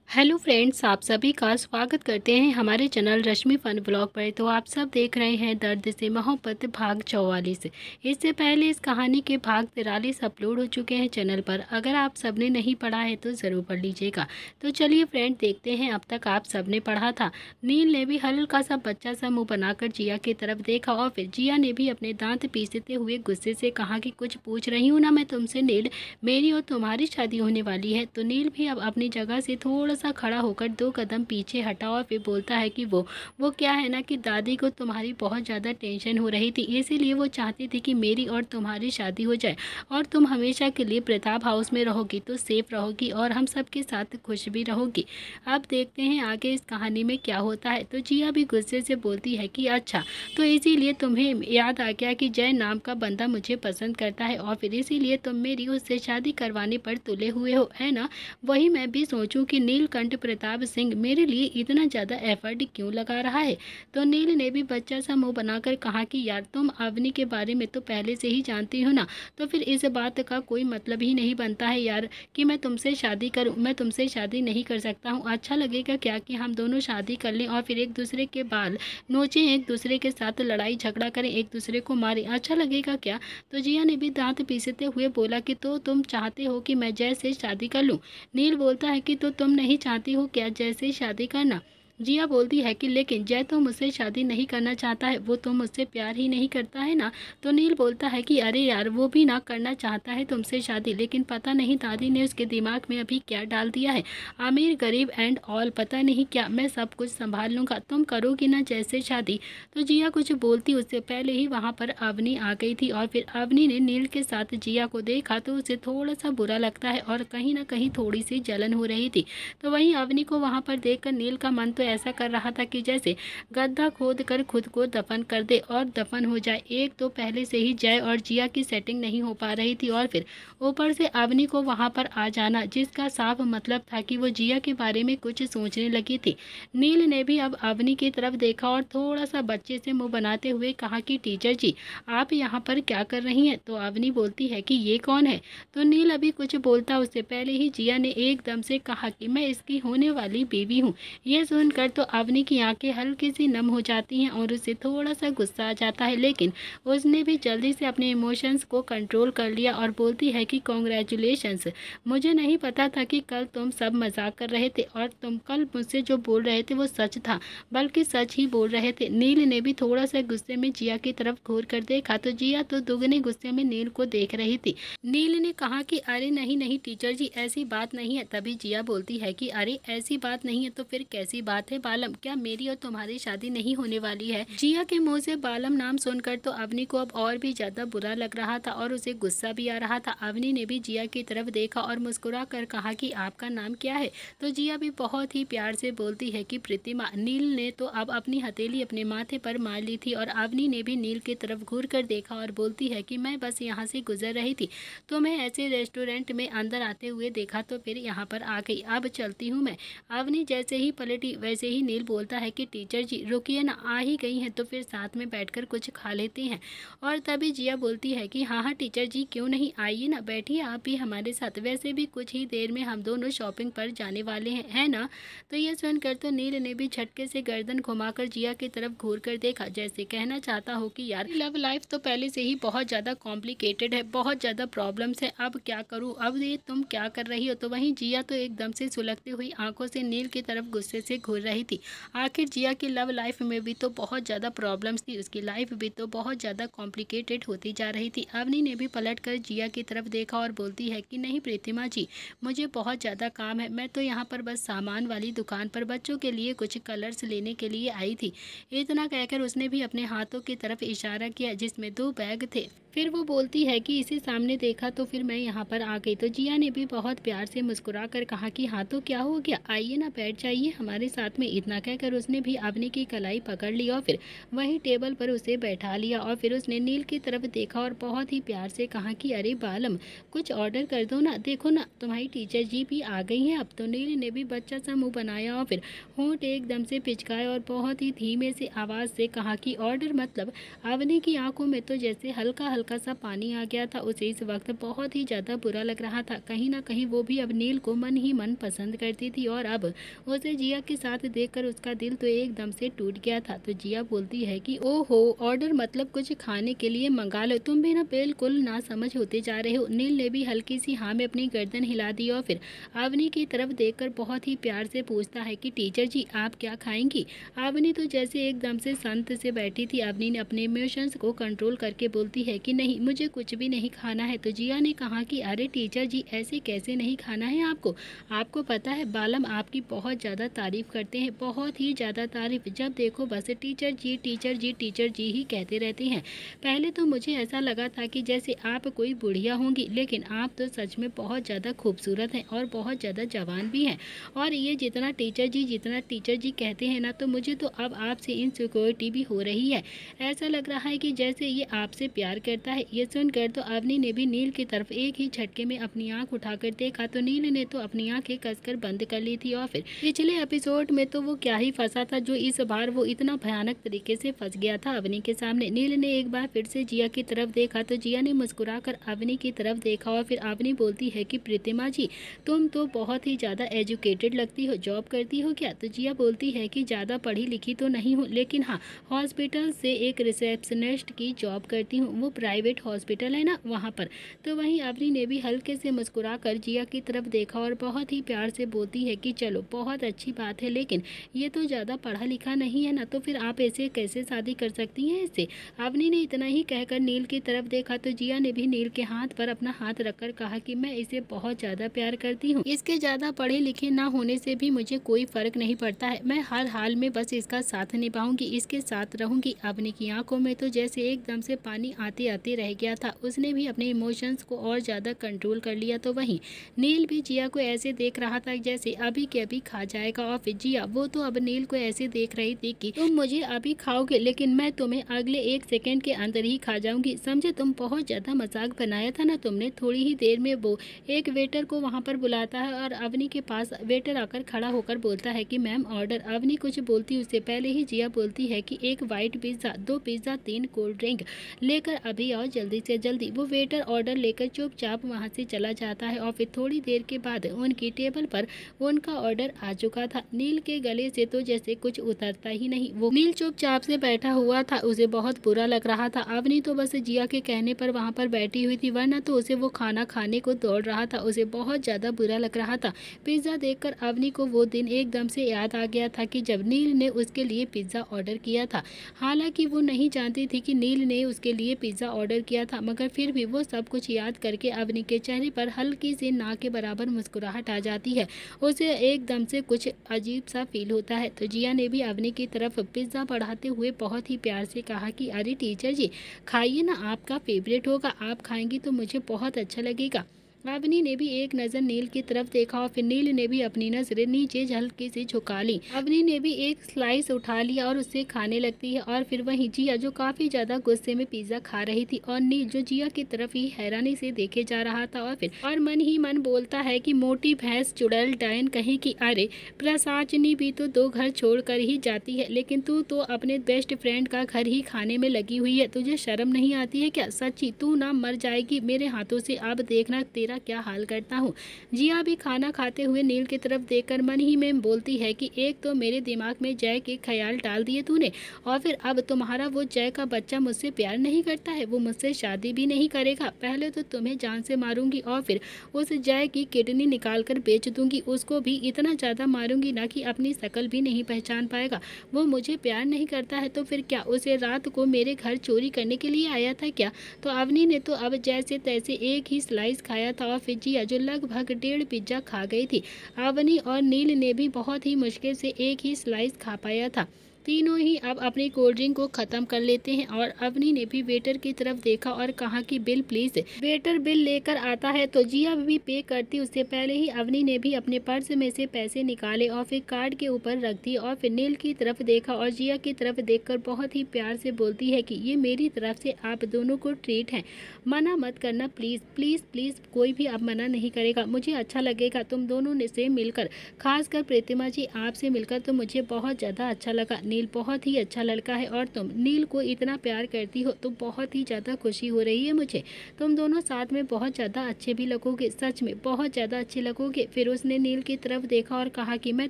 Hello friends, आप सभी का स्वागत करते हैं हमारे चैनल रश्मि फन ब्लॉग पर। तो आप सब देख रहे हैं दर्द से मोहब्बत भाग 44। इससे पहले इस कहानी के भाग 43 अपलोड हो चुके हैं चैनल पर। अगर आप सबने नहीं पढ़ा है तो ज़रूर पढ़ लीजिएगा। तो चलिए फ्रेंड, देखते हैं अब तक आप सबने पढ़ा था। नील ने भी हल्का सा बच्चा सा मुँह बनाकर जिया की तरफ देखा और फिर जिया ने भी अपने दांत पीसते हुए गुस्से से कहा कि कुछ पूछ रही हूँ ना मैं तुमसे नील, मेरी और तुम्हारी शादी होने वाली है। तो नील भी अब अपनी जगह से थोड़ा सा खड़ा होकर 2 कदम पीछे हटा और फिर बोलता है कि वो क्या है ना कि दादी को तुम्हारी बहुत ज़्यादा टेंशन हो रही थी, इसीलिए वो चाहती थी कि मेरी और तुम्हारी शादी हो जाए और तुम हमेशा के लिए प्रताप हाउस में रहोगी तो सेफ रहोगी और हम सबके साथ खुश भी रहोगी। अब देखते हैं आगे इस कहानी में क्या होता है। तो जिया भी गुस्से से बोलती है कि अच्छा, तो इसीलिए तुम्हें याद आ गया कि जय नाम का बंदा मुझे पसंद करता है और फिर इसीलिए तुम मेरी उससे शादी करवाने पर तुले हुए हो, है ना। वही मैं भी सोचूं कि नीलकंठ प्रताप सिंह मेरे लिए इतना ज़्यादा एफर्ट क्यों लगा रहा है। तो नील ने भी बच्चा सा मुंह बनाकर कहा कि यार तुम अवनी के बारे में तो पहले से ही जानती हो ना, तो फिर इस बात का कोई मतलब ही नहीं बनता है यार कि मैं तुमसे शादी करूं। मैं तुमसे शादी नहीं कर सकता हूं। अच्छा लगेगा क्या कि हम दोनों शादी कर लें और फिर एक दूसरे के बाल नोचें, एक दूसरे के साथ लड़ाई झगड़ा करें, एक दूसरे को मारें, अच्छा लगेगा क्या। तो जिया ने भी दांत पीसते हुए बोला कि तो तुम चाहते हो कि मैं जय से शादी कर लूं। नील बोलता है कि तो तुम नहीं चाहती हो क्या जय से शादी करना। जिया बोलती है कि लेकिन जय तो मुझसे शादी नहीं करना चाहता है, वो तो मुझसे प्यार ही नहीं करता है ना। तो नील बोलता है कि अरे यार, वो भी ना करना चाहता है तुमसे शादी, लेकिन पता नहीं दादी ने उसके दिमाग में अभी क्या डाल दिया है। अमीर गरीब एंड ऑल पता नहीं क्या, मैं सब कुछ संभाल लूँगा, तुम करोगी ना जैसे शादी। तो जिया कुछ बोलती उससे पहले ही वहाँ पर अवनी आ गई थी और फिर अवनी ने नील के साथ जिया को देखा तो उसे थोड़ा सा बुरा लगता है और कहीं ना कहीं थोड़ी सी जलन हो रही थी। तो वहीं अवनी को वहाँ पर देखकर नील का मन तो ऐसा कर रहा था कि जैसे गड्ढा खोद कर खुद को दफन कर दे और दफन हो जाए। एक तो पहले से ही जय और जिया की सेटिंग नहीं हो पा रही थी और फिर ऊपर से अवनी को वहाँ पर आ जाना, जिसका साफ मतलब था कि वो जिया के बारे में कुछ सोचने लगी थी। नील ने भी अब अवनी की तरफ देखा और थोड़ा सा बच्चे से मुंह बनाते हुए कहा कि टीचर जी, आप यहाँ पर क्या कर रही हैं। तो अवनी बोलती है कि ये कौन है। तो नील अभी कुछ बोलता उससे पहले ही जिया ने एकदम से कहा कि मैं इसकी होने वाली बीवी हूँ। ये सुनकर तो अवनी की आंखें हल्की सी नम हो जाती हैं और उसे थोड़ा सा गुस्सा आ जाता है, लेकिन उसने भी जल्दी से अपने इमोशंस को कंट्रोल कर लिया और बोलती है कि कॉन्ग्रेचुलेशंस, मुझे नहीं पता था कि कल तुम सब मजाक कर रहे थे और तुम कल मुझसे जो बोल रहे थे वो सच था, बल्कि सच ही बोल रहे थे। नील ने भी थोड़ा सा गुस्से में जिया की तरफ घूर कर देखा तो जिया तो दुगने गुस्से में नील को देख रही थी। नील ने कहा कि अरे नहीं नहीं टीचर जी, ऐसी बात नहीं है। तभी जिया बोलती है कि अरे ऐसी बात नहीं है तो फिर कैसी बात है बालम, क्या मेरी और तुम्हारी शादी नहीं होने वाली है। जिया के मुंह से बालम नाम सुनकर तो अवनी को अब और भी ज्यादा बुरा लग रहा था और उसे गुस्सा भी आ रहा था। अवनी ने भी जिया की तरफ देखा और मुस्कुरा कर कहा कि आपका नाम क्या है। तो जिया भी बहुत ही प्यार से बोलती है कि प्रतिमा। नील ने तो अब अपनी हथेली अपने माथे पर मार ली थी और अवनी ने भी नील की तरफ घूर कर देखा और बोलती है कि मैं बस यहाँ से गुजर रही थी तो मैं ऐसे रेस्टोरेंट में अंदर आते हुए देखा तो फिर यहाँ पर आ गई, अब चलती हूँ मैं। अवनी जैसे ही पलटी वैसे ही नील बोलता है कि टीचर जी रुकिए ना, आ ही गई हैं तो फिर साथ में बैठकर कुछ खा लेते हैं। और तभी जिया बोलती है कि हाँ हाँ टीचर जी, क्यों नहीं, आइए ना, बैठिए आप भी हमारे साथ, वैसे भी कुछ ही देर में हम दोनों शॉपिंग पर जाने वाले हैं, है ना। तो ये सुनकर तो नील ने भी झटके से गर्दन घुमाकर जिया की तरफ घूर कर देखा, जैसे कहना चाहता हो कि यार लव लाइफ तो पहले से ही बहुत ज़्यादा कॉम्प्लिकेटेड है, बहुत ज़्यादा प्रॉब्लम्स है, अब क्या करूँ, अब ये तुम क्या कर रही हो। तो वहीं जिया तो एकदम से सुलगती हुई आंखों से नील की तरफ गुस्से से घूर रही थी। आखिर जिया की लव लाइफ में भी तो बहुत ज़्यादा प्रॉब्लम्स थी, उसकी लाइफ भी तो बहुत ज़्यादा कॉम्प्लिकेटेड होती जा रही थी। अवनी ने भी पलट कर जिया की तरफ देखा और बोलती है कि नहीं प्रतिमा जी, मुझे बहुत ज़्यादा काम है, मैं तो यहाँ पर बस सामान वाली दुकान पर बच्चों के लिए कुछ कलर्स लेने के लिए आई थी। इतना कहकर उसने भी अपने हाथों की तरफ इशारा किया जिसमें 2 बैग थे। फिर वो बोलती है कि इसे सामने देखा तो फिर मैं यहाँ पर आ गई। तो जिया ने भी बहुत प्यार से मुस्कुरा कर कहा कि हाँ तो क्या हो गया, आइए ना बैठ जाइए हमारे साथ में। इतना कहकर उसने भी अवनी की कलाई पकड़ ली और फिर वहीं टेबल पर उसे बैठा लिया और फिर उसने नील की तरफ देखा और बहुत ही प्यार से कहा कि अरे बालम, कुछ ऑर्डर कर दो ना, देखो ना तुम्हारी टीचर जी भी आ गई हैं अब। तो नील ने भी बच्चा सा मुँह बनाया और फिर होंठ एकदम से पिचकाए और बहुत ही धीमे से आवाज़ से कहा कि ऑर्डर मतलब। अवनी की आंखों में तो जैसे हल्का हल्का हल्का सा पानी आ गया था। उसे इस वक्त बहुत ही ज़्यादा बुरा लग रहा था। कहीं ना कहीं वो भी अब नील को मन ही मन पसंद करती थी और अब उसे जिया के साथ देखकर उसका दिल तो एकदम से टूट गया था। तो जिया बोलती है कि ओहो, ऑर्डर मतलब कुछ खाने के लिए मंगा लो, तुम भी ना बिल्कुल ना समझ होते जा रहे हो। नील ने भी हल्की सी हाँ में अपनी गर्दन हिला दी और फिर अवनी की तरफ देखकर बहुत ही प्यार से पूछता है कि टीचर जी आप क्या खाएंगी। अवनी तो जैसे एकदम से संत से बैठी थी। अवनी ने अपने इमोशंस को कंट्रोल करके बोलती है कि नहीं, मुझे कुछ भी नहीं खाना है। तो जिया ने कहा कि अरे टीचर जी, ऐसे कैसे नहीं खाना है आपको? आपको पता है बालम आपकी बहुत ज़्यादा तारीफ करते हैं, बहुत ही ज़्यादा तारीफ। जब देखो बस टीचर जी टीचर जी टीचर जी ही कहते रहते हैं। पहले तो मुझे ऐसा लगा था कि जैसे आप कोई बुढ़िया होंगी, लेकिन आप तो सच में बहुत ज़्यादा खूबसूरत हैं और बहुत ज़्यादा जवान भी हैं। और ये जितना टीचर जी कहते हैं ना, तो मुझे तो अब आपसे इनसिक्योरिटी भी हो रही है। ऐसा लग रहा है कि जैसे ये आपसे प्यार करता है। ये सुनकर तो अवनी ने भी नील की तरफ एक ही झटके में अपनी आंख उठाकर देखा तो नील ने तो अपनी आंखें कसकर बंद कर ली थी। और फिर पिछले एपिसोड में तो वो क्या ही फंसा था, जो इस बार वो इतना भयानक तरीके से फंस गया था अवनी के सामने। नील ने एक बार फिर से जिया की तरफ देखा तो जिया ने मुस्कुराकर अवनी की तरफ देखा और फिर अवनी बोलती है कि प्रीतिमा जी, तुम तो बहुत ही ज़्यादा एजुकेटेड लगती हो, जॉब करती हो क्या? तो जिया बोलती है कि ज़्यादा पढ़ी लिखी तो नहीं हूँ, लेकिन हाँ, हॉस्पिटल से एक रिसेप्शनिस्ट की जॉब करती हूँ। वो प्राइवेट हॉस्पिटल है ना, वहाँ पर। तो वहीं अवनी ने भी हल्के से मुस्कुरा कर जिया की तरफ देखा और बहुत ही प्यार से बोलती है कि चलो बहुत अच्छी बात है, लेकिन ये तो ज़्यादा पढ़ा लिखा नहीं है ना, तो फिर आप ऐसे कैसे शादी कर सकती हैं इससे? अवनी ने इतना ही कहकर नील की तरफ देखा तो जिया ने भी नील के हाथ पर अपना हाथ रखकर कहा कि मैं इसे बहुत ज़्यादा प्यार करती हूँ। इसके ज़्यादा पढ़े लिखे ना होने से भी मुझे कोई फ़र्क नहीं पड़ता है। मैं हर हाल में बस इसका साथ निभाऊंगी, इसके साथ रहूंगी। अवनी की आंखों में तो जैसे एकदम से पानी आते आते रह गया था। उसने भी अपने इमोशंस को और ज़्यादा कंट्रोल कर लिया। तो वहीं नील भी जिया को ऐसे देख रहा था जैसे अभी के अभी खा जाएगा। और फिर जिया वो तो अब नील को ऐसे देख रही थी कि तुम मुझे अभी खाओगे, लेकिन मैं तुम्हें अगले 1 सेकेंड के अंदर ही खा जाऊंगी, समझे? तुम बहुत ज़्यादा मजाक बनाया था ना तुमने। थोड़ी ही देर में वो एक वेटर को वहाँ पर बुलाता है और अवनी के पास वेटर आकर खड़ा होकर बोलता है कि मैम ऑर्डर। अवनी कुछ बोलती उससे पहले ही जिया बोलती है कि 1 white pizza, 2 pizza, 3 cold drink लेकर अभी आओ जल्दी से जल्दी। वो वेटर ऑर्डर लेकर चुपचाप वहाँ से चला जाता है और फिर थोड़ी देर के बाद उनकी टेबल पर उनका ऑर्डर आ चुका था। नील के गले से तो जैसे कुछ उतरता ही नहीं। वो नील चुपचाप से बैठा हुआ था, उसे बहुत बुरा लग रहा था। अवनी तो बस जिया के कहने पर वहाँ पर बैठी हुई थी, वरना तो उसे वो खाना खाने को दौड़ रहा था। उसे बहुत ज़्यादा बुरा लग रहा था। पिज़्ज़ा देखकर अवनी को वो दिन एकदम से याद आ गया था कि जब नील ने उसके लिए पिज़्ज़ा ऑर्डर किया था। हालांकि वो नहीं जानती थी कि नील ने उसके लिए पिज़्ज़ा ऑर्डर किया था, मगर फिर भी वो सब कुछ याद करके अवनी के चेहरे पर हल्की सी ना के बराबर मुस्कुराहट आ जाती है। उसे एकदम से कुछ अजीब सा फील होता है। तो जिया ने भी अवनी की तरफ पिज़्ज़ा बढ़ाते हुए बहुत ही प्यार से कहा कि अरे टीचर जी, खाइए ना, आपका फेवरेट होगा, आप खाएंगी तो मुझे बहुत अच्छा लगेगा। अवनी ने भी एक नज़र नील की तरफ देखा और फिर नील ने भी अपनी नजरें नीचे हल्की से झुका ली। अवनी ने भी एक स्लाइस उठा लिया और उससे खाने लगती है। और फिर वहीं जिया जो काफ़ी ज़्यादा गुस्से में पिज़्ज़ा खा रही थी और नील जो जिया की तरफ ही हैरानी से देखे जा रहा था और मन ही मन बोलता है कि मोटी भैंस चुड़ैल डायन कहीं की। अरे प्रसाचनी भी तो 2 घर छोड़ कर ही जाती है, लेकिन तू तो अपने बेस्ट फ्रेंड का घर ही खाने में लगी हुई है। तुझे शर्म नहीं आती है क्या? सच्ची तू ना मर जाएगी मेरे हाथों से। अब देखना तेरा क्या हाल करता हूँ। जिया भी खाना खाते हुए नील की तरफ देखकर मन ही में बोलती है कि एक तो मेरे दिमाग में जय के ख्याल डाल दिए तूने, और फिर अब तुम्हारा वो जय का बच्चा मुझसे प्यार नहीं करता है, वो मुझसे शादी भी नहीं करेगा। पहले तो तुम्हें जान से मारूंगी और फिर उस जय की किडनी निकाल कर बेच दूंगी। उसको भी इतना ज़्यादा मारूंगी ना कि अपनी शक्ल भी नहीं पहचान पाएगा। वो मुझे प्यार नहीं करता है तो फिर क्या, उसे रात को मेरे घर चोरी करने के लिए आया था क्या? तो अवनी ने तो अब जैसे तैसे एक ही स्लाइस खाया था और फिर जिया जो लगभग 1.5 पिज़्ज़ा खा गई थी। अवनी और नील ने भी बहुत ही मुश्किल से एक ही स्लाइस खा पाया था। तीनों ही अब अपनी कोल्ड ड्रिंक को ख़त्म कर लेते हैं और अवनी ने भी वेटर की तरफ देखा और कहा कि बिल प्लीज़। वेटर बिल लेकर आता है तो जिया भी पे करती। उससे पहले ही अवनी ने भी अपने पर्स में से पैसे निकाले और फिर कार्ड के ऊपर रख दिए और फिर नील की तरफ देखा और जिया की तरफ देखकर बहुत ही प्यार से बोलती है कि ये मेरी तरफ से आप दोनों को ट्रीट है, मना मत करना प्लीज़ प्लीज़ प्लीज़। कोई भी अब मना नहीं करेगा, मुझे अच्छा लगेगा तुम दोनों से मिलकर, खासकर प्रीतिमा जी आपसे मिलकर तो मुझे बहुत ज़्यादा अच्छा लगा। नील बहुत ही अच्छा लड़का है और तुम नील को इतना प्यार करती हो तो बहुत ही ज़्यादा खुशी हो रही है मुझे। तुम दोनों साथ में बहुत ज़्यादा अच्छे भी लगोगे, सच में बहुत ज़्यादा अच्छे लगोगे। फिर उसने नील की तरफ देखा और कहा कि मैं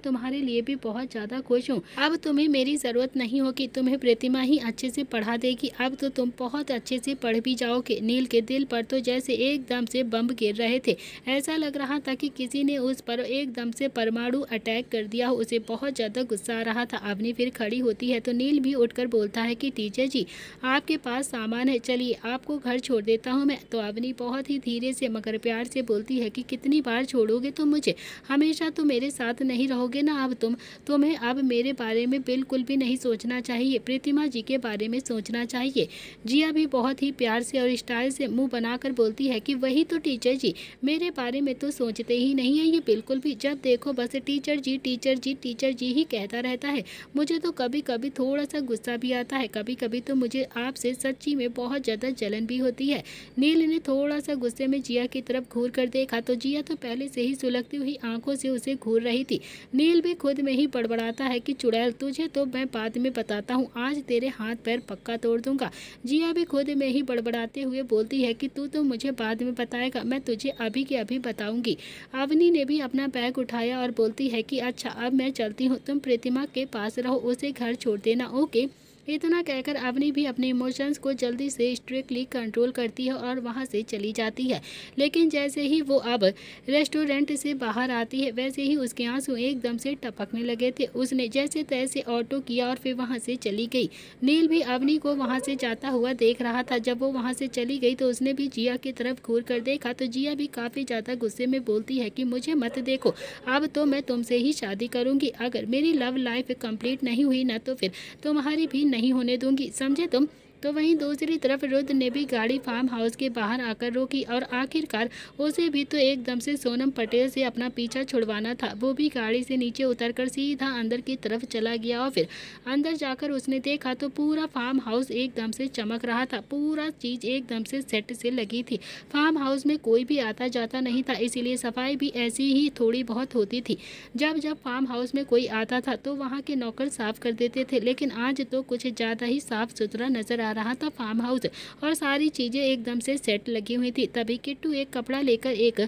तुम्हारे लिए भी बहुत ज़्यादा खुश हूँ। अब तुम्हें मेरी ज़रूरत नहीं होगी, तुम्हें प्रतिमा ही अच्छे से पढ़ा देगी। अब तो तुम बहुत अच्छे से पढ़ भी जाओगे। नील के दिल पर तो जैसे एकदम से बम गिर रहे थे। ऐसा लग रहा था कि किसी ने उस पर एकदम से परमाणु अटैक कर दिया हो। उसे बहुत ज़्यादा गुस्सा आ रहा था। अवनी फिर खड़ी होती है तो नील भी उठकर बोलता है कि टीचर जी, आपके पास सामान है, चलिए आपको घर छोड़ देता हूँ मैं। तो अवनी बहुत ही धीरे से मगर प्यार से बोलती है कि कितनी बार छोड़ोगे तुम मुझे, हमेशा तो मेरे साथ नहीं रहोगे ना। अब तुम्हें अब मेरे बारे में बिल्कुल भी नहीं सोचना चाहिए, प्रतिमा जी के बारे में सोचना चाहिए। जिया भी बहुत ही प्यार से और स्टाइल से मुंह बनाकर बोलती है कि वही तो टीचर जी, मेरे बारे में तो सोचते ही नहीं है ये बिल्कुल भी। जब देखो बस टीचर जी टीचर जी टीचर जी ही कहता रहता है। मुझे तो कभी कभी थोड़ा सा गुस्सा भी आता है, कभी कभी तो मुझे आपसे सच्ची में बहुत ज़्यादा जलन भी होती है। नील ने थोड़ा सा गुस्से में जिया की तरफ घूर कर देखा तो जिया तो पहले से ही सुलगती हुई आंखों से उसे घूर रही थी। नील भी खुद में ही बड़बड़ाता है कि चुड़ैल, तुझे तो मैं बाद में बताता हूँ, आज तेरे हाथ पैर पक्का तोड़ दूंगा। जिया भी खुद में ही बड़बड़ाते हुए बोलती है कि तू तो मुझे बाद में बताएगा, मैं तुझे अभी के अभी बताऊंगी। अवनी ने भी अपना बैग उठाया और बोलती है कि अच्छा अब मैं चलती हूँ, तुम प्रतिमा के पास रहो, उसे घर छोड़ देना, ओके। इतना कहकर अवनी भी अपने इमोशंस को जल्दी से स्ट्रिक्टली कंट्रोल करती है और वहां से चली जाती है। लेकिन जैसे ही वो अब रेस्टोरेंट से बाहर आती है वैसे ही उसके आंसू एकदम से टपकने लगे थे। उसने जैसे तैसे ऑटो किया और फिर वहां से चली गई। नील भी अवनी को वहां से जाता हुआ देख रहा था। जब वो वहां से चली गई तो उसने भी जिया की तरफ घूर कर देखा तो जिया भी काफ़ी ज़्यादा गुस्से में बोलती है कि मुझे मत देखो, अब तो मैं तुमसे ही शादी करूंगी। अगर मेरी लव लाइफ कंप्लीट नहीं हुई ना तो फिर तुम्हारी भी नहीं होने दूंगी, समझे तुम। तो वहीं दूसरी तरफ रुद्र ने भी गाड़ी फार्म हाउस के बाहर आकर रोकी और आखिरकार उसे भी तो एकदम से सोनम पटेल से अपना पीछा छुड़वाना था। वो भी गाड़ी से नीचे उतरकर सीधा अंदर की तरफ चला गया और फिर अंदर जाकर उसने देखा तो पूरा फार्म हाउस एकदम से चमक रहा था। पूरा चीज़ एकदम से सेट से लगी थी। फार्म हाउस में कोई भी आता जाता नहीं था, इसीलिए सफाई भी ऐसी ही थोड़ी बहुत होती थी। जब जब फार्म हाउस में कोई आता था तो वहाँ के नौकर साफ कर देते थे, लेकिन आज तो कुछ ज़्यादा ही साफ सुथरा नजर आ रहा था फार्म हाउस और सारी चीजें एकदम से सेट लगी हुई थी। तभी किट्टू एक कपड़ा लेकर एक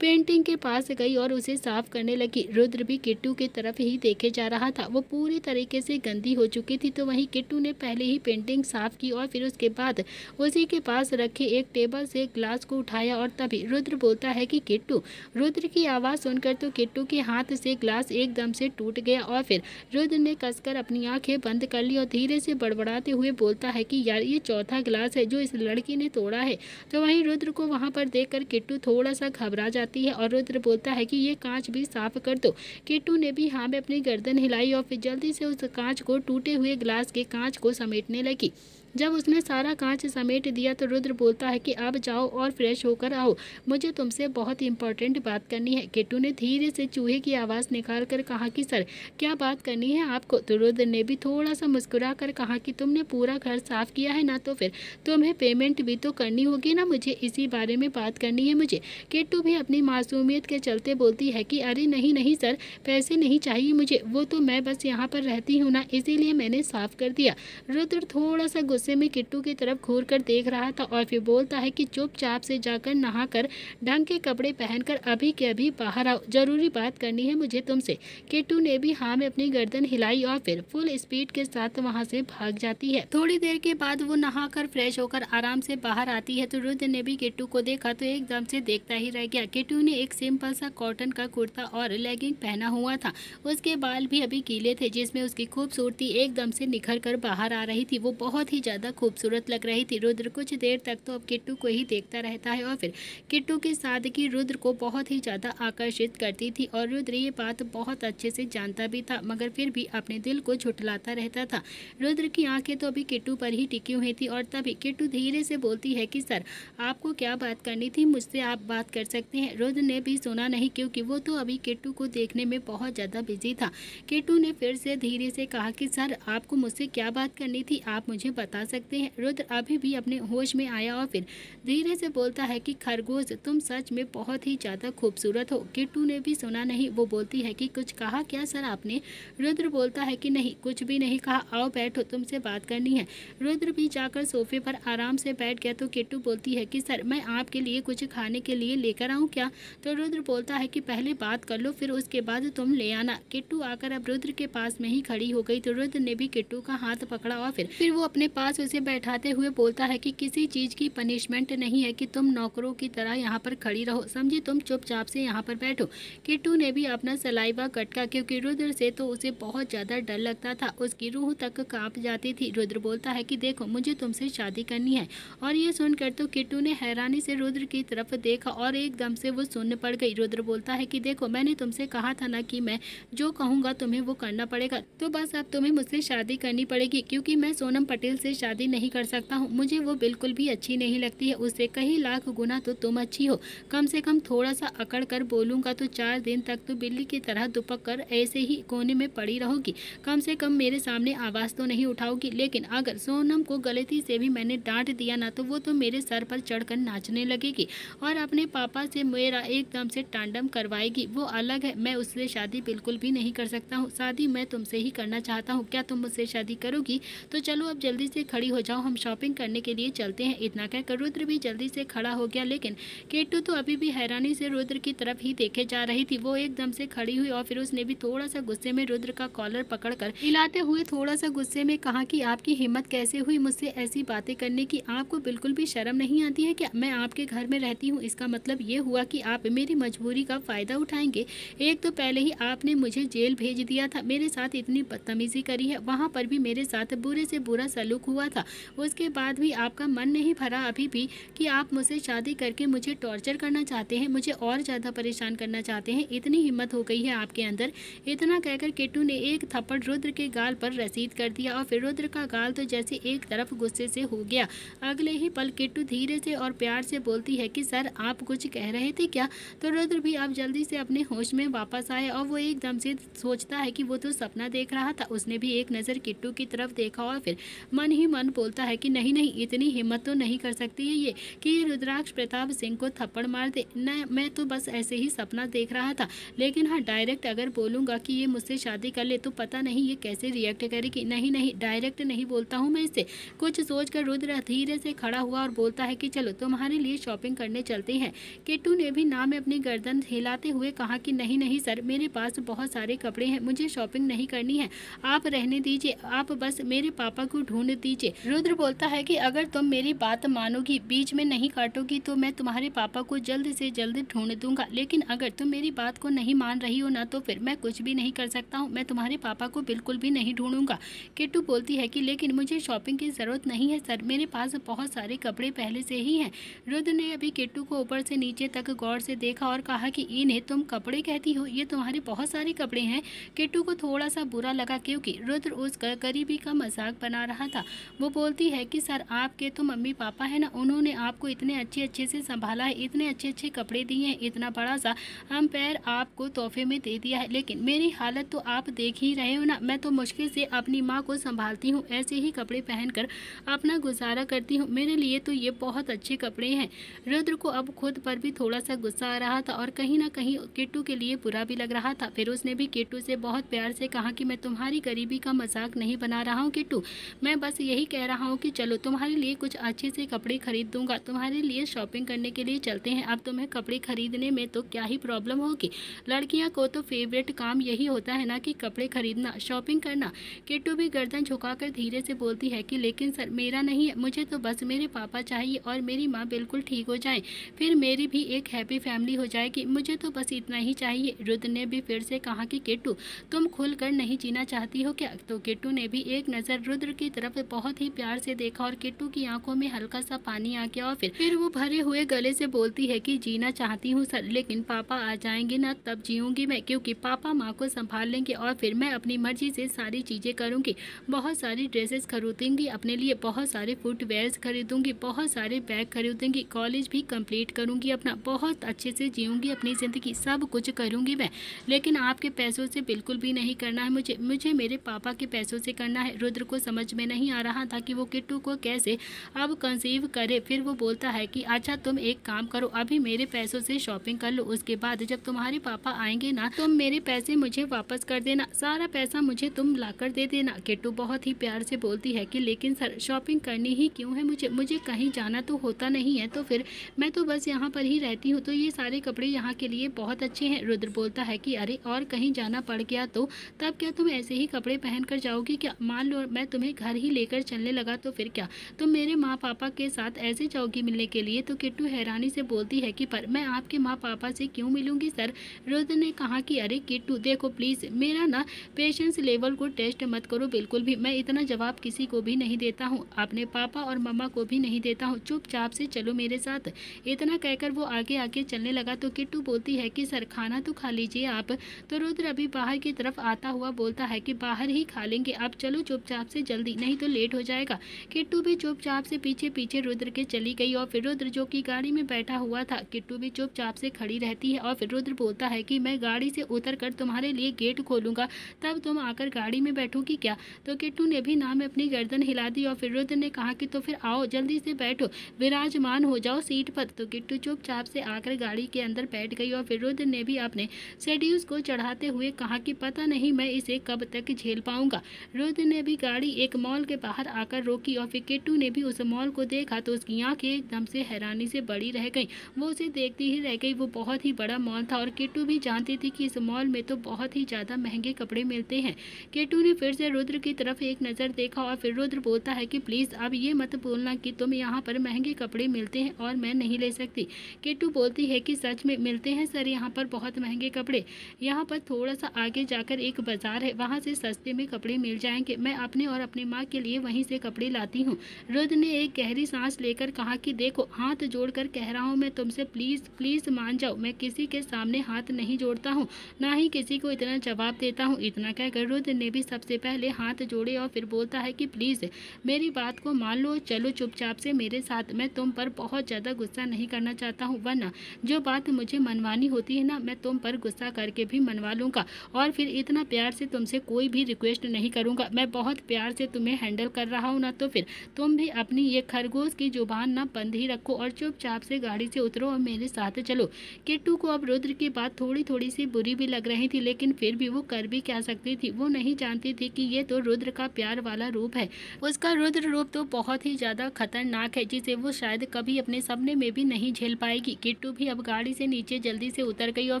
पेंटिंग के पास गई और उसे साफ करने लगी। रुद्र भी किट्टू की तरफ ही देखे जा रहा था। वो पूरी तरीके से गंदी हो चुकी थी। तो वहीं किट्टू ने पहले ही पेंटिंग साफ की और फिर उसके बाद उसी के पास रखे एक टेबल से ग्लास को उठाया और तभी रुद्र बोलता है कि किट्टू। रुद्र की आवाज़ सुनकर तो किट्टू के हाथ से ग्लास एकदम से टूट गया और फिर रुद्र ने कसकर अपनी आंखें बंद कर ली और धीरे से बड़बड़ाते हुए बोलता है कि यार ये चौथा गिलास है जो इस लड़की ने तोड़ा है। तो वहीं रुद्र को वहां पर देखकर किट्टू थोड़ा सा घबरा जाती है और रुद्र बोलता है कि ये कांच भी साफ कर दो। किट्टू ने भी हाँ में अपनी गर्दन हिलाई और फिर जल्दी से उस कांच को, टूटे हुए गिलास के कांच को समेटने लगी। जब उसने सारा कांच समेट दिया तो रुद्र बोलता है कि अब जाओ और फ्रेश होकर आओ, मुझे तुमसे बहुत इंपॉर्टेंट बात करनी है। किट्टू ने धीरे से चूहे की आवाज़ निकाल कर कहा कि सर क्या बात करनी है आपको। तो रुद्र ने भी थोड़ा सा मुस्कुरा कर कहा कि तुमने पूरा घर साफ किया है ना, तो फिर तुम्हें पेमेंट भी तो करनी होगी ना, मुझे इसी बारे में बात करनी है मुझे। किट्टू भी अपनी मासूमियत के चलते बोलती है कि अरे नहीं नहीं सर, पैसे नहीं चाहिए मुझे, वो तो मैं बस यहाँ पर रहती हूँ ना, इसीलिए मैंने साफ कर दिया। रुद्र थोड़ा सा गुस्से में किट्टू की तरफ घूर कर देख रहा था और फिर बोलता है कि चुपचाप से जाकर नहाकर ढंग के कपड़े पहनकर अभी के अभी बाहर आओ, जरूरी बात करनी है मुझे तुमसे। किट्टू ने भी हाँ में अपनी गर्दन हिलाई और फिर फुल स्पीड के साथ वहां से भाग जाती है। थोड़ी देर के बाद वो नहाकर फ्रेश होकर आराम से बाहर आती है तो रुद्र ने भी किट्टू को देखा तो एकदम से देखता ही रह गया। किट्टू ने एक सिंपल सा कॉटन का कुर्ता और लेगिंग पहना हुआ था। उसके बाल भी अभी गीले थे जिसमें उसकी खूबसूरती एकदम से निखर कर बाहर आ रही थी। वो बहुत ही ज्यादा खूबसूरत लग रही थी। रुद्र कुछ देर तक तो अब किट्टू को ही देखता रहता है और फिर किट्टू की सादगी रुद्र को बहुत ही ज़्यादा आकर्षित करती थी और रुद्र ये बात बहुत अच्छे से जानता भी था, मगर फिर भी अपने दिल को झुठलाता रहता था। रुद्र की आंखें तो अभी किट्टू पर ही टिकी हुई थी और तभी किट्टू धीरे से बोलती है कि सर आपको क्या बात करनी थी, मुझसे आप बात कर सकते हैं। रुद्र ने भी सुना नहीं क्योंकि वो तो अभी किट्टू को देखने में बहुत ज़्यादा बिजी था। किट्टू ने फिर से धीरे से कहा कि सर आपको मुझसे क्या बात करनी थी, आप मुझे बता बता सकते हैं। रुद्र अभी भी अपने होश में आया और फिर धीरे से बोलता है कि खरगोश तुम सच में बहुत ही ज़्यादा खूबसूरत हो। किट्टू ने भी सुना नहीं, वो बोलती है कि कुछ कहा क्या सर आपने? रुद्र बोलता है कि नहीं, कुछ भी नहीं कहा, आओ बैठो, तुमसे बात करनी है। रुद्र भी जाकर सोफे पर आराम से बैठ गया तो किट्टू बोलती है कि सर मैं आपके लिए कुछ खाने के लिए लेकर आऊँ क्या? तो रुद्र बोलता है कि पहले बात कर लो, फिर उसके बाद तुम ले आना। किट्टू आकर अब रुद्र के पास में ही खड़ी हो गई तो रुद्र ने भी किट्टू का हाथ पकड़ा और फिर वो अपने पास उसे बैठाते हुए बोलता है कि किसी चीज़ की पनिशमेंट नहीं है कि तुम नौकरों की तरह यहाँ पर खड़ी रहो, समझी? तुम चुपचाप से यहाँ पर बैठो। किट्टू ने भी अपना सलाइवा कटका, क्योंकि रुद्र से तो उसे बहुत ज़्यादा डर लगता था, उसकी रूह तक कांप जाती थी। रुद्र बोलता है कि देखो मुझे तुमसे शादी करनी है। और ये सुनकर तो किट्टू ने हैरानी से रुद्र की तरफ देखा और एकदम से वो सुन्न पड़ गई। रुद्र बोलता है कि देखो मैंने तुमसे कहा था ना कि मैं जो कहूँगा तुम्हें वो करना पड़ेगा, तो बस अब तुम्हें मुझसे शादी करनी पड़ेगी, क्योंकि मैं सोनम पटेल से शादी नहीं कर सकता हूँ। मुझे वो बिल्कुल भी अच्छी नहीं लगती है, उससे कहीं लाख गुना तो तुम अच्छी हो। कम से कम थोड़ा सा अकड़ कर बोलूँगा तो 4 दिन तक तो बिल्ली की तरह दुपक कर ऐसे ही कोने में पड़ी रहोगी, कम से कम मेरे सामने आवाज़ तो नहीं उठाओगी। लेकिन अगर सोनम को गलती से भी मैंने डांट दिया ना, तो वो तो मेरे सर पर चढ़कर नाचने लगेगी और अपने पापा से मेरा एकदम से टांडम करवाएगी। वो अलग है, मैं उससे शादी बिल्कुल भी नहीं कर सकता हूँ। शादी मैं तुमसे ही करना चाहता हूँ, क्या तुम मुझसे शादी करोगी? तो चलो अब जल्दी से खड़ी हो जाओ, हम शॉपिंग करने के लिए चलते हैं। इतना कहकर रुद्र भी जल्दी से खड़ा हो गया, लेकिन किट्टू तो अभी भी हैरानी से रुद्र की तरफ ही देखे जा रही थी। वो एकदम से खड़ी हुई और फिर उसने भी थोड़ा सा गुस्से में रुद्र का कॉलर पकड़कर हिलाते हुए थोड़ा सा गुस्से में कहा कि आपकी हिम्मत कैसे हुई मुझसे ऐसी बातें करने की? आपको बिल्कुल भी शर्म नहीं आती है क्या? मैं आपके घर में रहती हूँ, इसका मतलब ये हुआ कि आप मेरी मजबूरी का फ़ायदा उठाएंगे? एक तो पहले ही आपने मुझे जेल भेज दिया था, मेरे साथ इतनी बदतमीज़ी करी है, वहाँ पर भी मेरे साथ बुरे से बुरा सलूक हुआ था। उसके बाद भी आपका मन नहीं भरा अभी भी कि आप मुझसे शादी करके मुझे टॉर्चर करना चाहते हैं, मुझे और ज़्यादा परेशान करना चाहते हैं। इतनी हिम्मत हो गई है आपके अंदर? इतना कहकर किट्टू ने एक थप्पड़ रुद्र के गाल पर रसीद कर दिया और फिर रुद्र का गाल तो जैसे एक तरफ गुस्से से हो गया। अगले ही पल किट्टू धीरे से और प्यार से बोलती है कि सर आप कुछ कह रहे थे क्या? तो रुद्र भी अब जल्दी से अपने होश में वापस आया और वो एकदम से सोचता है कि वो तो सपना देख रहा था। उसने भी एक नज़र किट्टू की तरफ देखा और फिर मन ही मन बोलता है कि नहीं नहीं, इतनी हिम्मत तो नहीं कर सकती है ये कि रुद्राक्ष प्रताप सिंह को थप्पड़ मार दे। न, मैं तो बस ऐसे ही सपना देख रहा था, लेकिन हाँ डायरेक्ट अगर बोलूँगा कि ये मुझसे शादी कर ले तो पता नहीं ये कैसे रिएक्ट करेगी। नहीं नहीं, डायरेक्ट नहीं बोलता हूँ मैं इससे। कुछ सोचकर रुद्र धीरे से खड़ा हुआ और बोलता है कि चलो तुम्हारे लिए शॉपिंग करने चलते हैं। किट्टू ने भी ना में अपनी गर्दन हिलाते हुए कहा कि नहीं नहीं सर, मेरे पास बहुत सारे कपड़े हैं, मुझे शॉपिंग नहीं करनी है, आप रहने दीजिए, आप बस मेरे पापा को ढूंढ दीजिए। रुद्र बोलता है कि अगर तुम मेरी बात मानोगी, बीच में नहीं काटोगी, तो मैं तुम्हारे पापा को जल्द से जल्द ढूंढ दूंगा। लेकिन अगर तुम मेरी बात को नहीं मान रही हो ना, तो फिर मैं कुछ भी नहीं कर सकता हूँ, मैं तुम्हारे पापा को बिल्कुल भी नहीं ढूंढूंगा। किट्टू बोलती है कि लेकिन मुझे शॉपिंग की ज़रूरत नहीं है सर, मेरे पास बहुत सारे कपड़े पहले से ही हैं। रुद्र ने अभी किट्टू को ऊपर से नीचे तक गौर से देखा और कहा कि इन्हें तुम कपड़े कहती हो, ये तुम्हारे बहुत सारे कपड़े हैं। किट्टू को थोड़ा सा बुरा लगा क्योंकि रुद्र उस गरीबी का मजाक बना रहा था। वो बोलती है कि सर आपके तो मम्मी पापा है ना, उन्होंने आपको इतने अच्छे से संभाला है, इतने अच्छे कपड़े दिए हैं, इतना बड़ा सा एम्पायर आपको तोहफे में दे दिया है, लेकिन मेरी हालत तो आप देख ही रहे हो ना, मैं तो मुश्किल से अपनी माँ को संभालती हूँ, ऐसे ही कपड़े पहनकर अपना गुजारा करती हूँ, मेरे लिए तो ये बहुत अच्छे कपड़े हैं। रुद्र को अब खुद पर भी थोड़ा सा गुस्सा आ रहा था और कहीं ना कहीं किट्टू के लिए बुरा भी लग रहा था। फिर उसने भी किट्टू से बहुत प्यार से कहा कि मैं तुम्हारी गरीबी का मजाक नहीं बना रहा हूँ किट्टू, मैं बस यही कह रहा हूँ कि चलो तुम्हारे लिए कुछ अच्छे से कपड़े खरीद दूंगा, तुम्हारे लिए शॉपिंग करने के लिए चलते हैं। अब तुम्हें कपड़े खरीदने में तो क्या ही प्रॉब्लम होगी, लड़कियां को तो फेवरेट काम यही होता है ना कि कपड़े खरीदना, शॉपिंग करना। किट्टू भी गर्दन झुकाकर धीरे से बोलती है कि लेकिन सर मेरा नहीं है, मुझे तो बस मेरे पापा चाहिए और मेरी माँ बिल्कुल ठीक हो जाए, फिर मेरी भी एक हैप्पी फैमिली हो जाएगी, मुझे तो बस इतना ही चाहिए। रुद्र ने भी फिर से कहा कि किट्टू तुम खुलकर नहीं जीना चाहती हो क्या? तो किट्टू ने भी एक नज़र रुद्र की तरफ बहुत ही प्यार से देखा और किट्टू की आंखों में हल्का सा पानी आ गया और फिर वो भरे हुए गले से बोलती है कि जीना चाहती हूँ सर, लेकिन पापा आ जाएंगे ना तब जीऊँगी मैं, क्योंकि पापा माँ को संभाल लेंगे और फिर मैं अपनी मर्जी से सारी चीज़ें करूँगी, बहुत सारी ड्रेसेस खरीदूँगी अपने लिए, बहुत सारे फुटवेयर्स खरीदूँगी, बहुत सारे बैग खरीदूँगी, कॉलेज भी कंप्लीट करूँगी अपना, बहुत अच्छे से जीऊँगी अपनी ज़िंदगी, सब कुछ करूँगी मैं, लेकिन आपके पैसों से बिल्कुल भी नहीं करना है मुझे मेरे पापा के पैसों से करना है। रुद्र को समझ में नहीं आ रहा था कि वो किट्टू को कैसे अब कंसीव करे। फिर वो बोलता है कि अच्छा तुम एक काम करो, अभी मेरे पैसों से शॉपिंग कर लो, उसके बाद जब तुम्हारे पापा आएंगे ना तुम मेरे पैसे मुझे वापस कर देना, सारा पैसा मुझे तुम लाकर दे देना। किट्टू बहुत ही प्यार से बोलती है कि लेकिन सर शॉपिंग करनी ही क्यों है, मुझे कहीं जाना तो होता नहीं है, तो फिर मैं तो बस यहाँ पर ही रहती हूँ, तो ये सारे कपड़े यहाँ के लिए बहुत अच्छे हैं। रुद्र बोलता है कि अरे और कहीं जाना पड़ गया तो तब क्या तुम ऐसे ही कपड़े पहन कर जाओगी क्या? मान लो मैं तुम्हें घर ही लेकर चलने लगा तो फिर क्या तुम मेरे माँ पापा के साथ ऐसे जाओगी मिलने के लिए? तो किट्टू हैरानी से बोलती है कि पर मैं आपके माँ पापा से क्यों मिलूंगी सर? रुद्र ने कहा कि अरे किट्टू देखो प्लीज़ मेरा ना पेशेंस लेवल को टेस्ट मत करो बिल्कुल भी, मैं इतना जवाब किसी को भी नहीं देता हूँ, अपने पापा और मम्मा को भी नहीं देता हूँ, चुपचाप से चलो मेरे साथ। इतना कहकर वो आगे आगे चलने लगा तो किट्टू बोलती है कि सर खाना तो खा लीजिए आप। तो रुद्र अभी बाहर की तरफ आता हुआ बोलता है कि बाहर ही खा लेंगे, आप चलो चुपचाप से जल्दी, नहीं तो लेट हो जाएगा। किट्टू भी चुपचाप से पीछे पीछे रुद्र के चली गई और फिर रुद्र जो कि गाड़ी में बैठा हुआ था, किट्टू भी चुपचाप से खड़ी रहती है और फिर रुद्र बोलता है कि मैं गाड़ी से उतर कर तुम्हारे लिए गेट खोलूंगा, तब तुम आकर गाड़ी में बैठोगी क्या? तो किट्टू ने भी ना में अपनी गर्दन हिला दी और फिर रुद्र ने कहा कि तो फिर आओ जल्दी से बैठो, विराजमान हो जाओ सीट पर। तो किट्टू चुपचाप से आकर गाड़ी के अंदर बैठ गई और फिर रुद्र ने भी अपने सेड्यूस को चढ़ाते हुए कहा कि पता नहीं मैं इसे कब तक झेल पाऊंगा। रुद्र ने भी गाड़ी एक मॉल के बाहर आकर रोकी और फिर किट्टू ने भी उस मॉल को देखा तो उसकी आंखें एकदम से हैरानी से बड़ी रह गई, वो उसे देखती ही रह गई। वो बहुत ही बड़ा मॉल था और किट्टू भी जानती थी कि इस मॉल में तो बहुत ही ज़्यादा महंगे कपड़े मिलते हैं। किट्टू ने फिर से रुद्र की तरफ एक नज़र देखा और फिर रुद्र बोलता है कि प्लीज़ अब ये मत बोलना कि तुम यहाँ पर महंगे कपड़े मिलते हैं और मैं नहीं ले सकती। किट्टू बोलती है कि सच में मिलते हैं सर यहाँ पर बहुत महंगे कपड़े, यहाँ पर थोड़ा सा आगे जाकर एक बाजार है, वहाँ से सस्ते में कपड़े मिल जाएंगे, मैं अपने और अपनी माँ के लिए वहीं से कपड़े लाती हूँ। रुद्र ने एक गहरी सांस लेकर कहा कि देखो हाथ जोड़कर कह रहा हूँ मैं तुमसे, प्लीज़ प्लीज़ मान जाओ, मैं किसी के सामने हाथ नहीं जोड़ता हूँ, ना ही किसी को इतना जवाब देता हूँ। इतना कहकर रुद्र ने भी सबसे पहले हाथ जोड़े और फिर बोलता है कि प्लीज़ मेरी बात को मान लो, चलो चुपचाप से मेरे साथ, मैं तुम पर बहुत ज़्यादा गुस्सा नहीं करना चाहता हूँ, वरना जो बात मुझे मनवानी होती है ना मैं तुम पर गुस्सा करके भी मनवा लूँगा और फिर इतना प्यार से तुमसे कोई भी रिक्वेस्ट नहीं करूँगा, मैं बहुत प्यार से तुम्हें हैंडल कर रहा हूँ ना, तो फिर तुम भी अपनी ये खरगोश की जुबान ना बंद ही रखो और चुपचाप से गाड़ी से उतरो और मेरे साथ चलो। किट्टू को अब रुद्र की बात थोड़ी थोड़ी सी बुरी भी लग रही थी, लेकिन फिर भी वो कर भी क्या सकती थी, वो नहीं जानती थी कि ये तो रुद्र का प्यार वाला रूप है, उसका रुद्र रूप तो बहुत ही ज़्यादा खतरनाक है जिसे वो शायद कभी अपने सपने में भी नहीं झेल पाएगी। किट्टू भी अब गाड़ी से नीचे जल्दी से उतर गई और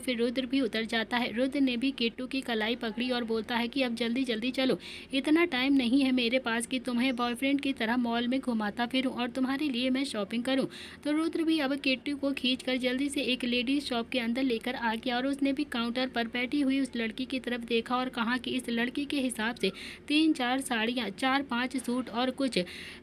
फिर रुद्र भी उतर जाता है। रुद्र ने भी किट्टू की कलाई पकड़ी और बोलता है कि अब जल्दी जल्दी चलो, इतना टाइम नहीं है मेरे पास कि तुम्हें बॉयफ्रेंड की तरह मॉल में घुमाता फिरूं और तुम्हारे लिए मैं शॉपिंग करूं। तो रुद्र भी अब किट्टू को खींचकर जल्दी से एक लेडीज शॉप के अंदर लेकर आ गया और उसने भी काउंटर पर बैठी हुई उस लड़की की तरफ देखा और कहा कि इस लड़की के हिसाब से 3-4 साड़ियाँ, 4-5 सूट और कुछ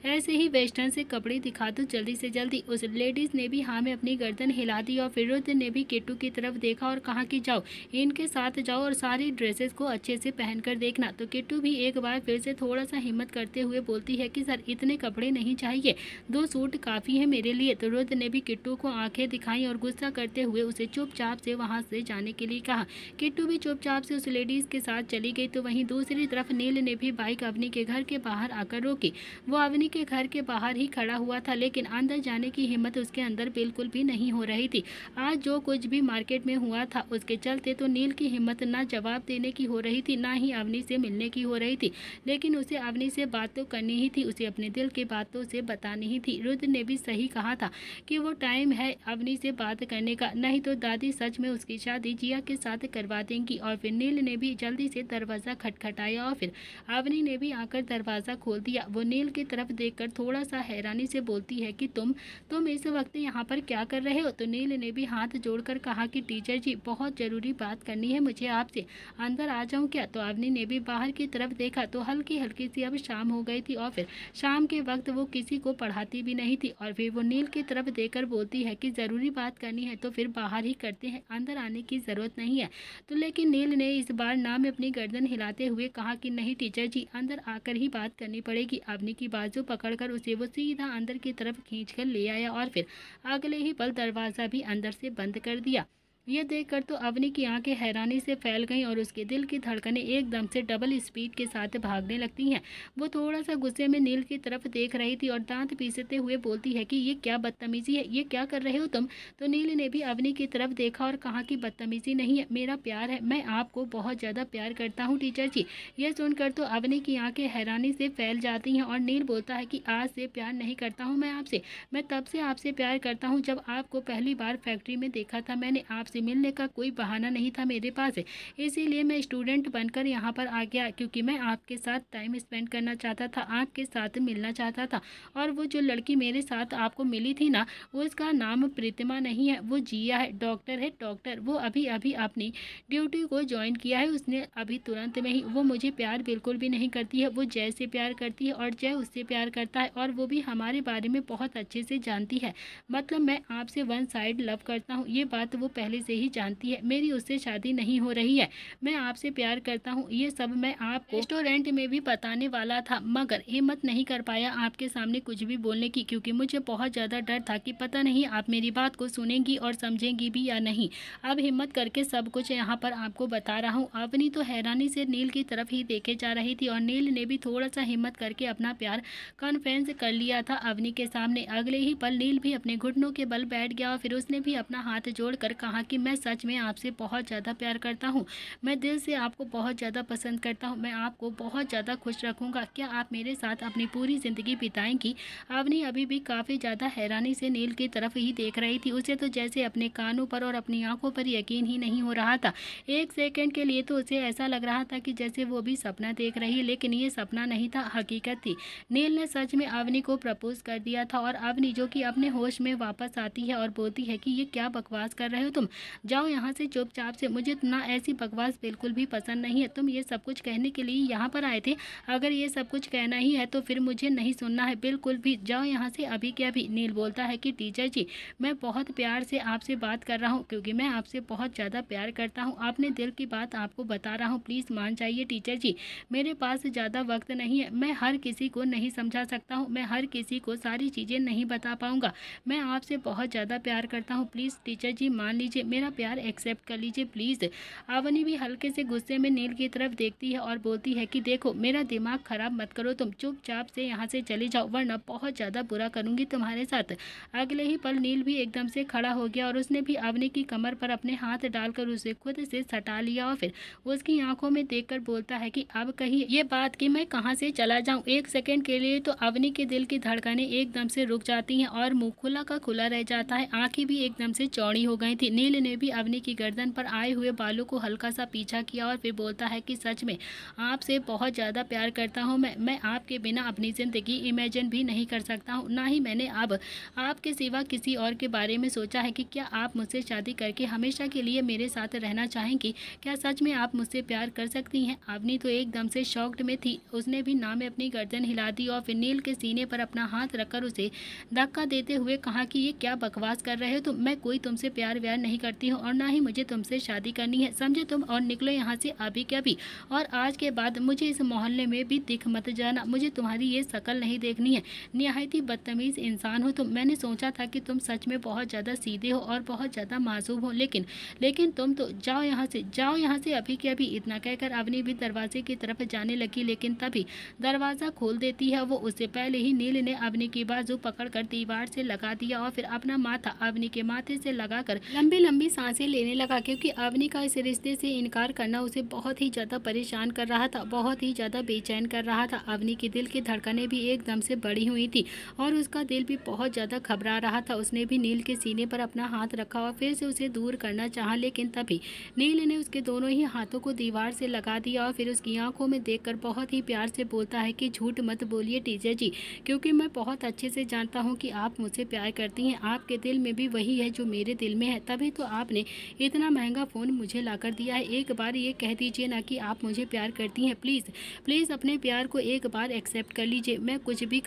ऐसे ही वेस्टर्न से कपड़े दिखा दो जल्दी से जल्दी। उस लेडीज ने भी हाँ में अपनी गर्दन हिला दी और फिर रुद्र ने भी किट्टू की तरफ देखा और कहा कि जाओ इनके साथ जाओ और सारी ड्रेसेस को अच्छे से पहनकर देखना। तो किट्टू भी एक बार फिर से थोड़ा सा हिम्मत करते हुए बोलती है कि सर इतने कपड़े नहीं चाहिए, 2 सूट काफ़ी है मेरे लिए। तो रुद्र ने भी किट्टू को आंखें दिखाई और गुस्सा करते हुए उसे चुपचाप से वहां से जाने के लिए कहा। किट्टू भी चुपचाप से उस लेडीज के साथ चली गई। तो वहीं दूसरी तरफ नील ने भी बाइक अवनी के घर के बाहर आकर रोकी। वो अवनी के घर के बाहर ही खड़ा हुआ था, लेकिन अंदर जाने की हिम्मत उसके अंदर बिल्कुल भी नहीं हो रही थी। आज जो कुछ भी मार्केट में हुआ था उसके चलते तो नील की हिम्मत ना जवाब देने की हो रही थी, ना ही अवनी से मिलने की हो रही थी, लेकिन उसे अवनी से बात तो करनी ही थी, उसे अपने दिल की बातों से बतानी ही थी। रुद्र ने भी सही कहा था कि वो टाइम है अवनी से बात करने का, नहीं तो दादी सच में उसकी शादी जिया के साथ करवा देंगी। और फिर नील ने भी जल्दी से दरवाज़ा खटखटाया और फिर अवनी ने भी आकर दरवाज़ा खोल दिया। वो नील की तरफ देखकर थोड़ा सा हैरानी से बोलती है कि तुम इस वक्त यहाँ पर क्या कर रहे हो? तो नील ने भी हाथ जोड़कर कहा कि टीचर जी बहुत ज़रूरी बात करनी है मुझे आपसे, अंदर आ जाऊँ क्या? तो अवनी ने भी बाहर की तरफ देखा तो हल्की हल्की सी अब शाम हो गई थी और फिर शाम के वक्त वो किसी को पढ़ाती भी नहीं थी। और फिर वो नील की तरफ देखकर बोलती है कि ज़रूरी बात करनी है तो फिर बाहर ही करते हैं, अंदर आने की ज़रूरत नहीं है। तो लेकिन नील ने इस बार ना में अपनी गर्दन हिलाते हुए कहा कि नहीं टीचर जी, अंदर आकर ही बात करनी पड़ेगी। अवनी की बाजू पकड़कर उसे वो सीधा अंदर की तरफ खींच कर ले आया और फिर अगले ही पल दरवाज़ा भी अंदर से बंद कर दिया। यह देखकर तो अवनी की आंखें हैरानी से फैल गईं और उसके दिल की धड़कनें एकदम से डबल स्पीड के साथ भागने लगती हैं। वो थोड़ा सा गुस्से में नील की तरफ देख रही थी और दांत पीसते हुए बोलती है कि ये क्या बदतमीजी है, ये क्या कर रहे हो तुम। तो नील ने भी अवनी की तरफ देखा और कहा कि बदतमीजी नहीं है, मेरा प्यार है, मैं आपको बहुत ज़्यादा प्यार करता हूँ टीचर जी। यह सुनकर तो अवनी की आंखें हैरानी से फैल जाती हैं और नील बोलता है कि आज से प्यार नहीं करता हूँ मैं आपसे, मैं तब से आपसे प्यार करता हूँ जब आपको पहली बार फैक्ट्री में देखा था। मैंने आपसे मिलने का कोई बहाना नहीं था मेरे पास, इसीलिए मैं स्टूडेंट बनकर यहाँ पर आ गया, क्योंकि मैं आपके साथ टाइम स्पेंड करना चाहता था, आपके साथ मिलना चाहता था। और वो जो लड़की मेरे साथ आपको मिली थी ना, उसका नाम प्रीतिमा नहीं है, वो जिया है, डॉक्टर है, डॉक्टर। वो अभी अभी अपनी ड्यूटी को ज्वाइन किया है उसने, अभी तुरंत में ही। वो मुझे प्यार बिल्कुल भी नहीं करती है, वो जय से प्यार करती है और जय उससे प्यार करता है, और वो भी हमारे बारे में बहुत अच्छे से जानती है। मतलब मैं आपसे वन साइड लव करता हूँ, ये बात वो पहले से ही जानती है। मेरी उससे शादी नहीं हो रही है, मैं आपसे प्यार करता हूँ, ये सब मैं आपको रेस्टोरेंट में भी बताने वाला था, मगर हिम्मत नहीं कर पाया आपके सामने कुछ भी बोलने की, क्योंकि मुझे बहुत ज़्यादा डर था कि पता नहीं आप मेरी बात को सुनेंगी और समझेंगी भी या नहीं। अब हिम्मत करके सब कुछ यहाँ पर आपको बता रहा हूँ। अवनी तो हैरानी से नील की तरफ ही देखे जा रही थी और नील ने भी थोड़ा सा हिम्मत करके अपना प्यार कन्फेंस कर लिया था अवनी के सामने। अगले ही पल नील भी अपने घुटनों के बल बैठ गया और फिर उसने भी अपना हाथ जोड़कर कहा कि मैं सच में आपसे बहुत ज़्यादा प्यार करता हूँ, मैं दिल से आपको बहुत ज़्यादा पसंद करता हूँ, मैं आपको बहुत ज़्यादा खुश रखूँगा, क्या आप मेरे साथ अपनी पूरी ज़िंदगी बिताएंगी। अवनी अभी भी काफ़ी ज़्यादा हैरानी से नील की तरफ ही देख रही थी, उसे तो जैसे अपने कानों पर और अपनी आंखों पर यकीन ही नहीं हो रहा था। एक सेकंड के लिए तो उसे ऐसा लग रहा था कि जैसे वो भी सपना देख रही है, लेकिन ये सपना नहीं था, हकीकत थी। नील ने सच में अवनी को प्रपोज कर दिया था और अवनी जो कि अपने होश में वापस आती है और बोलती है कि ये क्या बकवास कर रहे हो तुम, जाओ यहाँ से चुपचाप से, मुझे ना ऐसी बकवास बिल्कुल भी पसंद नहीं है, तुम ये सब कुछ कहने के लिए यहाँ पर आए थे, अगर ये सब कुछ कहना ही है तो फिर मुझे नहीं सुनना है बिल्कुल भी, जाओ यहाँ से अभी के अभी। नील बोलता है कि टीचर जी, मैं बहुत प्यार से आपसे बात कर रहा हूँ, क्योंकि मैं आपसे बहुत ज़्यादा प्यार करता हूँ, अपने दिल की बात आपको बता रहा हूँ, प्लीज़ मान जाइए टीचर जी, मेरे पास ज़्यादा वक्त नहीं है, मैं हर किसी को नहीं समझा सकता हूँ, मैं हर किसी को सारी चीज़ें नहीं बता पाऊँगा, मैं आपसे बहुत ज़्यादा प्यार करता हूँ, प्लीज़ टीचर जी मान लीजिए, मेरा प्यार एक्सेप्ट कर लीजिए प्लीज़। अवनी भी हल्के से गुस्से में नील की तरफ देखती है और बोलती है कि देखो, मेरा दिमाग खराब मत करो, तुम चुपचाप से यहाँ से चले जाओ, वरना बहुत ज़्यादा बुरा करूँगी तुम्हारे साथ। अगले ही पल नील भी एकदम से खड़ा हो गया और उसने भी अवनी की कमर पर अपने हाथ डालकर उसे खुद से सटा लिया और फिर उसकी आंखों में देखकर बोलता है कि अब कहिए ये बात कि मैं कहाँ से चला जाऊँ। एक सेकंड के लिए तो अवनी के दिल की धड़कनें एकदम से रुक जाती हैं और मुंह खुला का खुला रह जाता है, आंखें भी एकदम से चौड़ी हो गई थी। नील ने भी अवनी की गर्दन पर आए हुए बालों को हल्का सा पीछा किया और फिर बोलता है कि सच में आपसे बहुत ज़्यादा प्यार करता हूँ मैं आपके बिना अपनी ज़िंदगी इमेजिन भी नहीं कर सकता हूँ, ना ही मैंने अब आपके सिवा किसी और के बारे में सोचा है कि क्या आप मुझसे शादी करके हमेशा के लिए मेरे साथ रहना चाहेंगी, क्या सच में आप मुझसे प्यार कर सकती हैं। अवनी तो एकदम से शॉक्ड में थी, उसने भी ना में अपनी गर्दन हिला दी और फिर नील के सीने पर अपना हाथ रखकर उसे धक्का देते हुए कहा कि ये क्या बकवास कर रहे हो तुम, मैं कोई तुमसे प्यार व्यार नहीं करती हूँ और ना ही मुझे तुमसे शादी करनी है, समझे तुम, और निकलो यहाँ से अभी के अभी, और आज के बाद मुझे इस मोहल्ले में भी दिख मत जाना, मुझे तुम्हारी ये शक्ल नहीं देखनी है, निहायत ही बदतमीज इंसान हो तुम। मैंने सोचा था कि तुम सच में बहुत ज़्यादा सीधे हो और बहुत ज़्यादा मासूम हो, लेकिन तुम तो, जाओ यहाँ से, जाओ यहाँ से अभी के अभी। इतना कहकर अवनी भी दरवाजे की तरफ जाने लगी, लेकिन तभी दरवाज़ा खोल देती है वो, उससे पहले ही नील ने अवनी की बाजू पकड़कर दीवार से लगा दिया और फिर अपना माथा अवनी के माथे से लगाकर लंबी लंबी सांसें लेने लगा, क्योंकि अवनी का इस रिश्ते से इनकार करना उसे बहुत ही ज़्यादा परेशान कर रहा था, बहुत ही ज़्यादा बेचैन कर रहा था। अवनी के दिल की धड़कनें भी एकदम से बढ़ी हुई थी और उसका दिल भी बहुत ज़्यादा घबरा रहा था। उसने भी नील के सीने पर अपना हाथ रखा और फिर से उसे दूर करना चाहा, लेकिन तभी नील ने उसके दोनों ही हाथों को दीवार से लगा दिया और फिर उसकी आंखों में देखकर बहुत ही प्यार से बोलता है कि झूठ मत बोलिए टीचर जी, क्योंकि मैं बहुत अच्छे से जानता हूँ कि आप मुझसे प्यार करती हैं, आपके दिल में भी वही है जो मेरे दिल में है, तभी तो आपने इतना महंगा फ़ोन मुझे लाकर दिया है। एक बार ये कह दीजिए ना कि आप मुझे प्यार करती हैं, प्लीज़ प्लीज़ अपने प्यार को एक बार एक्सेप्ट कर लीजिए। मैं कुछ भी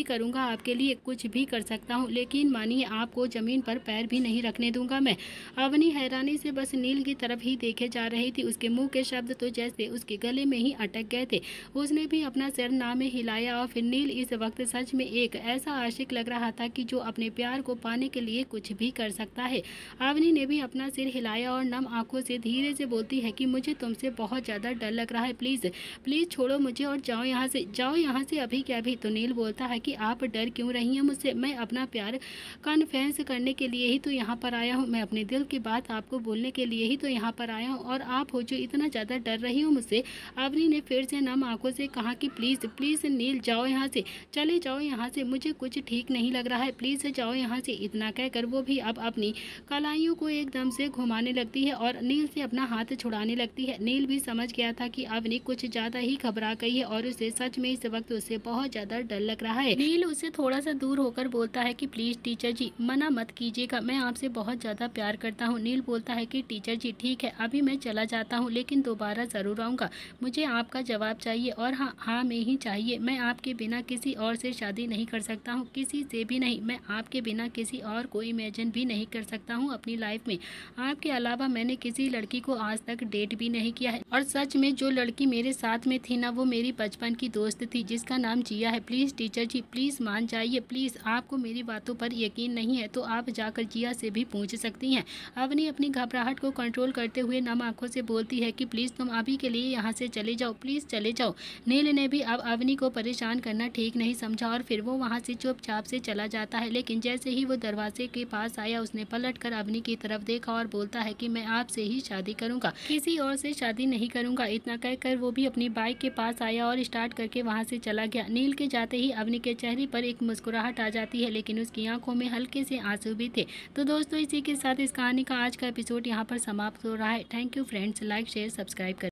करूँगा आपके लिए, कुछ भी कर सकता हूँ, लेकिन मानिए आपको ज़मीन पर पैर भी नहीं रखने दूंगा मैं। अवनी हैरानी से बस नील की तरफ ही देखे जा रही थी, उसके मुँह के शब्द तो जैसे उसके गले में ही अटक गए थे। उसने भी अपना सिर ना में हिलाया और फिर नील इस वक्त सच में एक ऐसा आशिक लग रहा था कि जो अपने प्यार को पाने के लिए कुछ भी कर सकता है। अवनी ने भी अपना सिर हिलाया और नम आंखों से धीरे से बोलती है कि मुझे तुमसे बहुत ज़्यादा डर लग रहा है, प्लीज़ प्लीज़ छोड़ो मुझे और जाओ यहाँ से, जाओ यहाँ से अभी के अभी। तो नील बोलता है कि आप डर क्यों रही हैं मुझसे, मैं अपना प्यार कन्फेंस करने के लिए ही तो यहाँ पर आया हूँ, मैं अपने दिल की बात आपको बोलने के लिए ही तो यहाँ पर आया हूँ, और आप हो जो इतना ज़्यादा डर रही हो मुझसे। अवनी ने फिर से नम आंखों से कहा कि प्लीज़ प्लीज़ नील जाओ यहाँ से, चले जाओ यहाँ से, मुझे कुछ ठीक नहीं लग रहा है, प्लीज़ जाओ यहाँ से। इतना कहकर वो भी अब अपनी कलाइयों को एकदम से घुमाने लगती है और नील से अपना हाथ छुड़ाने लगती है। नील भी समझ गया था कि अवनी कुछ ज़्यादा ही घबरा गई है और उसे सच में इस वक्त उससे बहुत ज़्यादा डर लग रहा है। नील उससे थोड़ा सा दूर होकर बोलता है कि प्लीज़ टीचर जी मना मत कीजिएगा, मैं आपसे बहुत ज़्यादा प्यार करता हूँ। नील बोलता है कि टीचर जी ठीक है, अभी मैं चला जाता हूँ लेकिन दोबारा ज़रूर आऊँगा, मुझे आपका जवाब चाहिए और हाँ हाँ में ही चाहिए। मैं आपके बिना किसी और से शादी नहीं कर सकता हूँ, किसी से भी नहीं। मैं आपके बिना किसी और को इमेजिन भी नहीं कर सकता हूँ अपनी लाइफ में। आपके अलावा मैंने किसी लड़की को आज तक डेट भी नहीं किया है, और सच में जो लड़की मेरे साथ में थी ना वो मेरी बचपन की दोस्त थी जिसका नाम जिया है। प्लीज़ टीचर जी प्लीज़ मान जाइए, प्लीज़ आपको मेरी बातों पर यकीन नहीं है तो आप जाकर जिया से भी पूछ सकती हैं। अवनी अपनी घबराहट को कंट्रोल करते हुए नम आंखों से बोलती है कि प्लीज़ तुम अभी के लिए यहाँ से चले जाओ, प्लीज़ चले जाओ। नील ने भी अब अवनी को परेशान करना ठीक नहीं समझा और फिर वो वहाँ से चुपचाप से चला जाता है। लेकिन जैसे ही वो दरवाजे के पास आया उसने पलट कर अवनी की तरफ देखा और बोलता है कि मैं आपसे ही शादी करूँगा, किसी और से शादी नहीं करूँगा। इतना कहकर वो भी अपनी बाइक के पास आया और स्टार्ट करके वहाँ से चला गया। नील के जाते ही अवनी के चेहरे पर एक मुस्कुराहट आ जाती है लेकिन उसकी आंखों में हल्के से आंसू भी थे। तो दोस्तों इसी के साथ इस कहानी का आज का एपिसोड यहाँ पर समाप्त हो रहा है। Thank you friends, like share subscribe कर